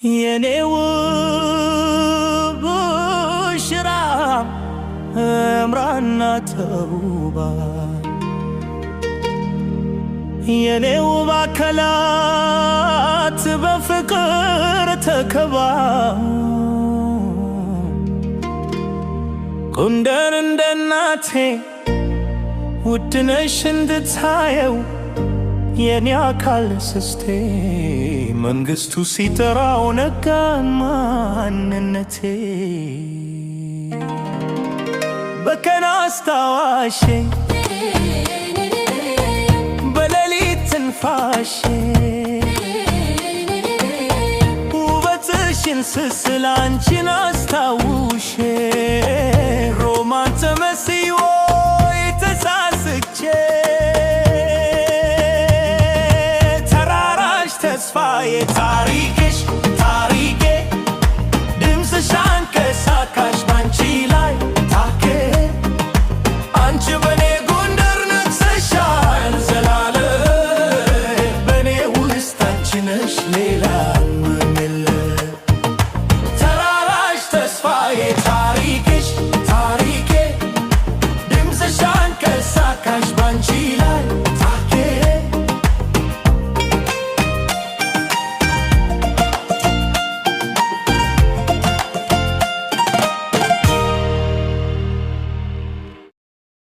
የኔ ውብ ሽራ እምራና ተውባ የኔ ውብ አካላት በፍቅር ተከባ ጎንደር እንደ እናቴ ውድነሽ እንድታየው የኔ አካል ስስቴ መንግስቱ ሲጠራው ነጋን ማንነቴ በቀን አስታዋሼ በሌሊት ትንፋሼ ውበትሽን ስስል አንቺን አስታውሼ ሮማን ተመስዮ ተሳስቼ ተስፋዬ ታሪክሽ ታሪኬ ድምፅሽ አንቀሳቃሽ ባንቺ ላይ ታኬ አንቺ በኔ ጎንደር ነግሰሻል ዘላለም በኔ ውስጥ አንቺ ነሽ ሌላ ምን የለ ተራራሽ ተስፋዬ